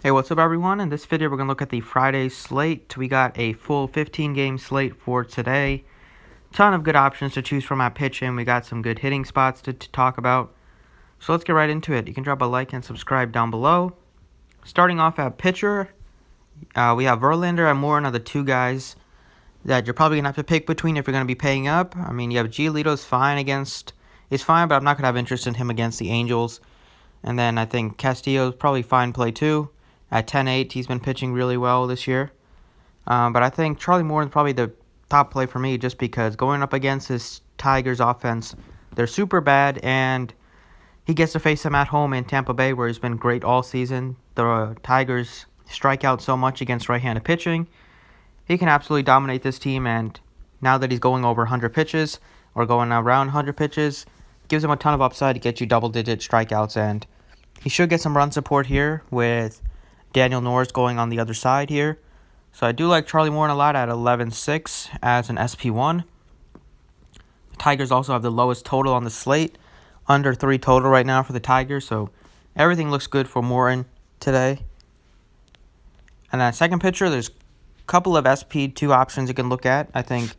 Hey, what's up everyone? In this video we're going to look at the Friday slate. We got a full 15-game slate for today. Ton of good options to choose from at pitching. We got some good hitting spots to talk about. So let's get right into it. You can drop a like and subscribe down below. Starting off at pitcher, we have Verlander and Morin are the two guys that you're probably going to have to pick between if you're going to be paying up. I mean, you have Giolito's fine, but I'm not going to have interest in him against the Angels. And then I think Castillo's probably fine play too. At 10-8, he's been pitching really well this year. But I think Charlie Morton's probably the top play for me just because going up against this Tigers offense, they're super bad, and he gets to face them at home in Tampa Bay where he's been great all season. The Tigers strike out so much against right-handed pitching. He can absolutely dominate this team, and now that he's going over 100 pitches or going around 100 pitches, gives him a ton of upside to get you double-digit strikeouts, and he should get some run support here with Daniel Norris going on the other side here. So I do like Charlie Morton a lot at 11.6 as an SP1. The Tigers also have the lowest total on the slate, under 3 total right now for the Tigers. So everything looks good for Morton today. And then second pitcher, there's a couple of SP2 options you can look at. I think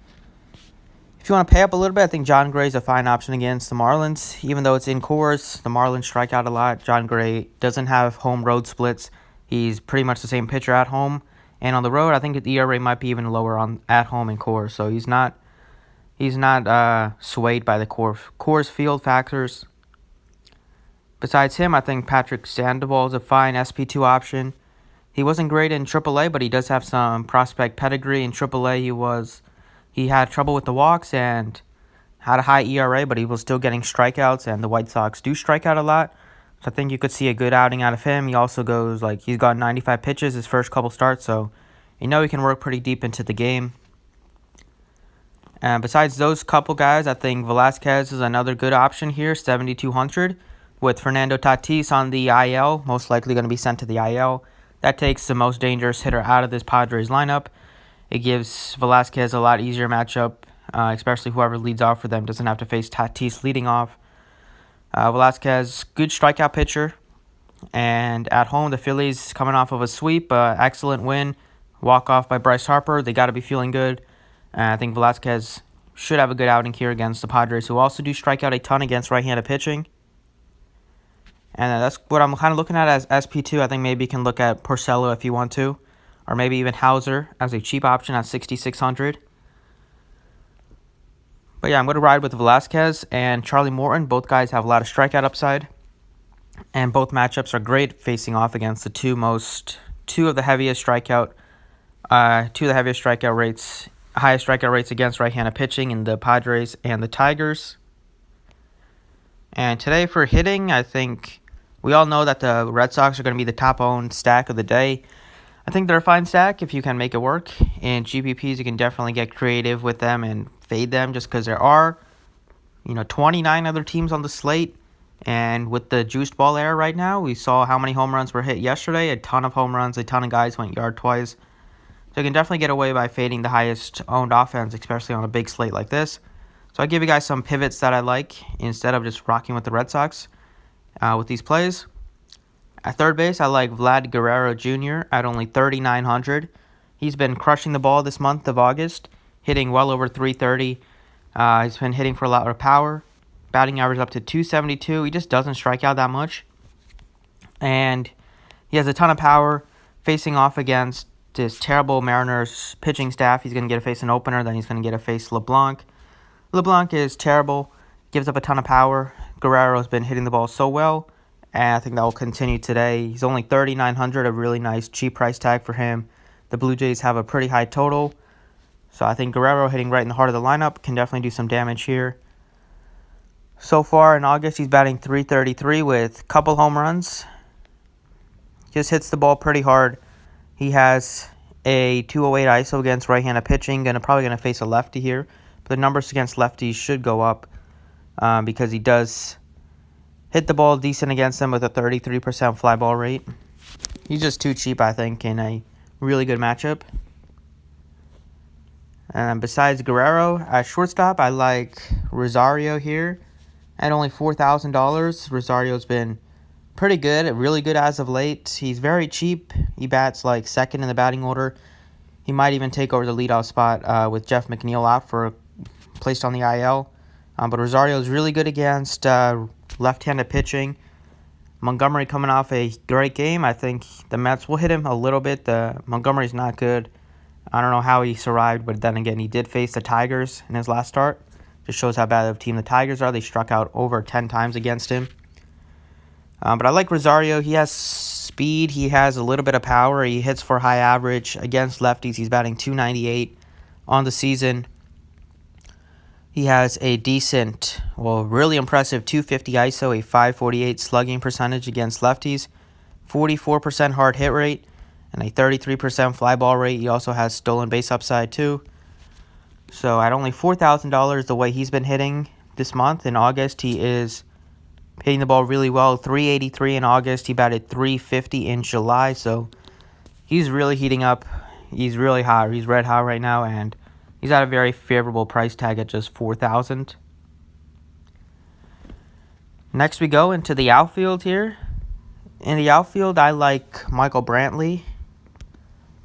if you want to pay up a little bit, I think John Gray's a fine option against the Marlins. Even though it's in Coors, the Marlins strike out a lot. John Gray doesn't have home road splits. He's pretty much the same pitcher at home and on the road. I think the ERA might be even lower on at home in Coors, so he's not swayed by the Coors field factors. Besides him, I think Patrick Sandoval is a fine SP2 option. He wasn't great in AAA, but he does have some prospect pedigree. In AAA, he had trouble with the walks and had a high ERA, but he was still getting strikeouts, and the White Sox do strike out a lot. So I think you could see a good outing out of him. He also goes, he's got 95 pitches his first couple starts, so he can work pretty deep into the game. And besides those couple guys, I think Velasquez is another good option here, 7,200, with Fernando Tatis on the IL, most likely going to be sent to the IL. That takes the most dangerous hitter out of this Padres lineup. It gives Velasquez a lot easier matchup, especially whoever leads off for them doesn't have to face Tatis leading off. Velasquez, good strikeout pitcher. And at home, the Phillies coming off of a sweep, excellent win. Walk-off by Bryce Harper. They got to be feeling good. And I think Velasquez should have a good outing here against the Padres, who also do strike out a ton against right-handed pitching. And that's what I'm kind of looking at as SP2. I think maybe you can look at Porcello if you want to. Or maybe even Hauser as a cheap option at 6,600. But yeah, I'm going to ride with Velasquez and Charlie Morton. Both guys have a lot of strikeout upside. And both matchups are great facing off against the two of the highest strikeout rates against right-handed pitching in the Padres and the Tigers. And today for hitting, I think we all know that the Red Sox are going to be the top-owned stack of the day. I think they're a fine stack if you can make it work. In GPPs, you can definitely get creative with them and fade them just because there are, 29 other teams on the slate. And with the juiced ball era right now, we saw how many home runs were hit yesterday. A ton of home runs, a ton of guys went yard twice. So you can definitely get away by fading the highest owned offense, especially on a big slate like this. So I give you guys some pivots that I like instead of just rocking with the Red Sox with these plays. At third base, I like Vlad Guerrero Jr. at only 3,900. He's been crushing the ball this month of August, hitting well over 330. He's been hitting for a lot of power. Batting average up to 272. He just doesn't strike out that much. And he has a ton of power facing off against this terrible Mariners pitching staff. He's going to get to face an opener, then he's going to get to face LeBlanc. LeBlanc is terrible, gives up a ton of power. Guerrero's been hitting the ball so well, and I think that will continue today. He's only 3,900, a really nice cheap price tag for him. The Blue Jays have a pretty high total, so I think Guerrero hitting right in the heart of the lineup can definitely do some damage here. So far in August, he's batting .333 with a couple home runs. Just hits the ball pretty hard. He has a 208 ISO against right-handed pitching. Probably going to face a lefty here. But the numbers against lefties should go up because he does hit the ball decent against them with a 33% fly ball rate. He's just too cheap, I think, in a really good matchup. And besides Guerrero, at shortstop, I like Rosario here. At only $4,000, Rosario's been pretty good, really good as of late. He's very cheap. He bats like second in the batting order. He might even take over the leadoff spot with Jeff McNeil out for placed on the IL. But Rosario is really good against left-handed pitching. Montgomery coming off a great game. I think the Mets will hit him a little bit. Montgomery's not good. I don't know how he survived, but then again, he did face the Tigers in his last start. Just shows how bad of a team the Tigers are. They struck out over 10 times against him. But I like Rosario. He has speed. He has a little bit of power. He hits for high average. Against lefties, he's batting .298 on the season. He has a decent, really impressive .250 ISO, a .548 slugging percentage against lefties, 44% hard hit rate, and a 33% fly ball rate. He also has stolen base upside too. So at only $4,000, the way he's been hitting this month in August, he is hitting the ball really well. .383 in August. He batted .350 in July. So he's really heating up. He's really hot. He's red hot right now, and he's at a very favorable price tag at just $4,000. Next, we go into the outfield here. In the outfield, I like Michael Brantley.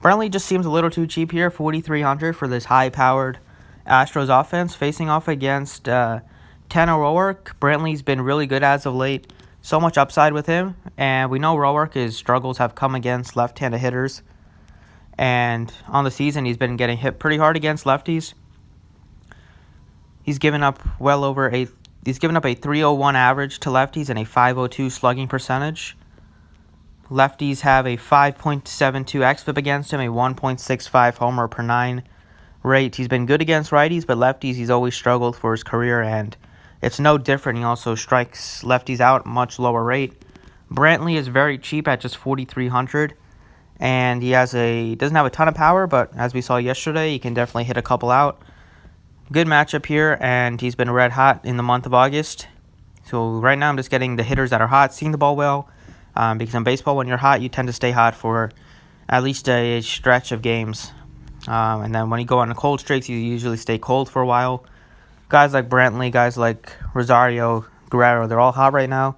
Brantley just seems a little too cheap here, $4,300 for this high-powered Astros offense. Facing off against Tanner Roark, Brantley's been really good as of late. So much upside with him, and we know Roark's struggles have come against left-handed hitters. And on the season, he's been getting hit pretty hard against lefties. He's given up a 301 average to lefties and a 502 slugging percentage. Lefties have a 5.72 xFIP against him, a 1.65 homer per 9 rate. He's been good against righties, but lefties he's always struggled for his career, and it's no different. He also strikes lefties out at a much lower rate. Brantley is very cheap at just $4,300, and he doesn't have a ton of power, but as we saw yesterday, he can definitely hit a couple out. Good matchup here, and he's been red hot in the month of August. So right now I'm just getting the hitters that are hot, seeing the ball well. Because in baseball, when you're hot, you tend to stay hot for at least a stretch of games. And then when you go on the cold streaks, you usually stay cold for a while. Guys like Brantley, guys like Rosario, Guerrero, they're all hot right now.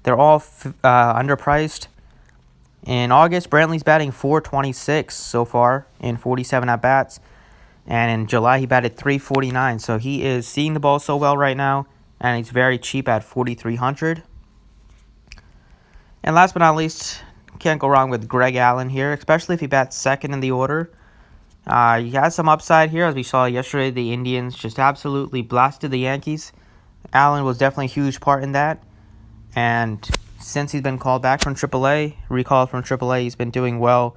They're all underpriced. In August, Brantley's batting .426 so far in 47 at-bats. And in July, he batted .349. So he is seeing the ball so well right now, and he's very cheap at $4,300. And last but not least, can't go wrong with Greg Allen here, especially if he bats second in the order. He has some upside here. As we saw yesterday, the Indians just absolutely blasted the Yankees. Allen was definitely a huge part in that. And since he's been recalled from AAA, he's been doing well.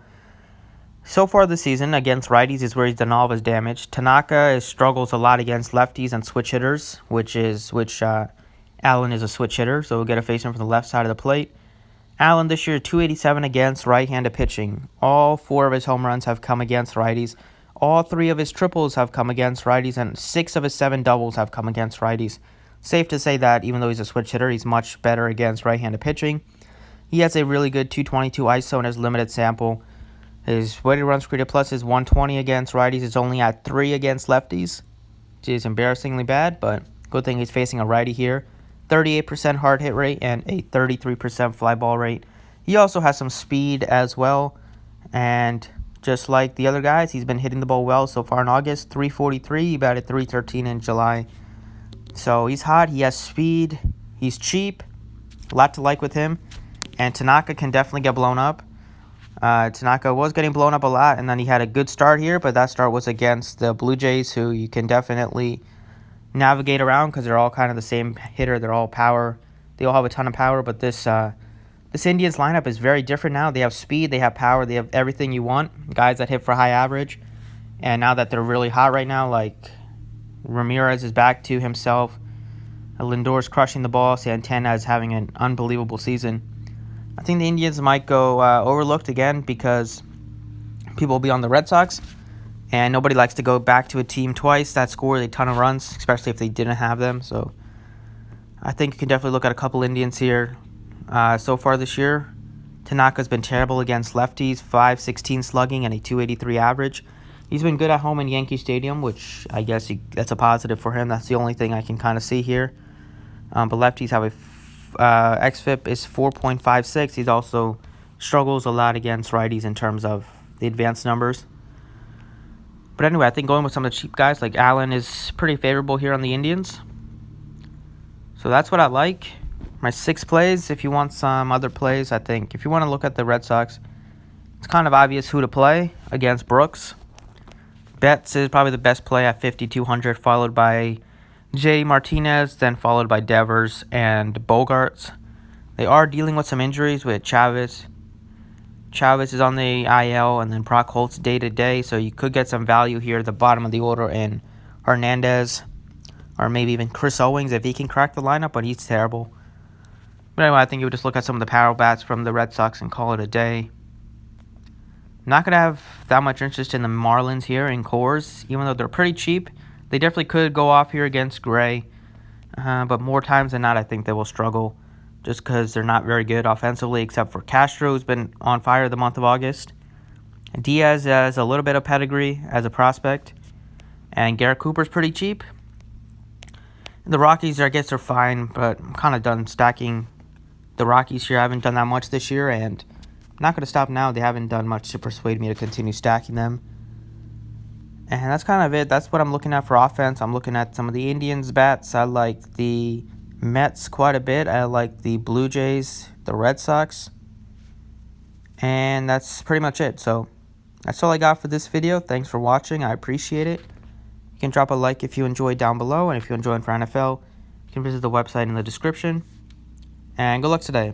So far this season, against righties is where he's done all of his damage. Tanaka struggles a lot against lefties and switch hitters, which Allen is a switch hitter, so we'll get to face him from the left side of the plate. Allen this year, .287 against right-handed pitching. All 4 of his home runs have come against righties. All 3 of his triples have come against righties, and 6 of his 7 doubles have come against righties. Safe to say that even though he's a switch hitter, he's much better against right-handed pitching. He has a really good .222 ISO in his limited sample. His weighted runs created plus is 120 against righties. It's only at 3 against lefties, which is embarrassingly bad, but good thing he's facing a righty here. 38% hard hit rate and a 33% fly ball rate. He also has some speed as well, and just like the other guys, he's been hitting the ball well so far in August. .343, he batted .313 in July. So he's hot, he has speed, he's cheap, a lot to like with him, and Tanaka can definitely get blown up. Tanaka was getting blown up a lot, and then he had a good start here, but that start was against the Blue Jays, who you can definitely navigate around because they're all kind of the same hitter. They're all power. They all have a ton of power, but this Indians lineup is very different now. They have speed, they have power, they have everything you want. Guys that hit for high average, and now that they're really hot right now, like Ramirez is back to himself. Lindor's crushing the ball. Santana is having an unbelievable season. I think the Indians might go overlooked again because people will be on the Red Sox. And nobody likes to go back to a team twice that scored a ton of runs, especially if they didn't have them. So I think you can definitely look at a couple Indians here. So far this year, Tanaka's been terrible against lefties, .516 slugging and a .283 average. He's been good at home in Yankee Stadium, which I guess that's a positive for him. That's the only thing I can kind of see here. But lefties have xFIP is 4.56. He also struggles a lot against righties in terms of the advanced numbers. But anyway, I think going with some of the cheap guys like Allen is pretty favorable here on the Indians. So that's what I like. My 6 plays, if you want some other plays, I think if you want to look at the Red Sox, it's kind of obvious who to play against Brooks. Betts is probably the best play at 5,200, followed by J. Martinez, then followed by Devers and Bogarts. They are dealing with some injuries with Chavez. Chavez is on the IL, and then Brock Holt's day-to-day, so you could get some value here at the bottom of the order in Hernandez, or maybe even Chris Owings if he can crack the lineup, but he's terrible. But anyway, I think you would just look at some of the power bats from the Red Sox and call it a day. Not going to have that much interest in the Marlins here in Coors, even though they're pretty cheap. They definitely could go off here against Gray, but more times than not, I think they will struggle just because they're not very good offensively, except for Castro, who's been on fire the month of August. Diaz has a little bit of pedigree as a prospect, and Garrett Cooper's pretty cheap. The Rockies, I guess, are fine, but I'm kind of done stacking the Rockies here. I haven't done that much this year, and I'm not going to stop now. They haven't done much to persuade me to continue stacking them. And that's kind of it. That's what I'm looking at for offense. I'm looking at some of the Indians' bats. I like the Mets quite a bit. I like the Blue Jays, the Red Sox. And that's pretty much it. So that's all I got for this video. Thanks for watching. I appreciate it. You can drop a like if you enjoyed down below. And if you enjoyed for NFL, you can visit the website in the description. And good luck today.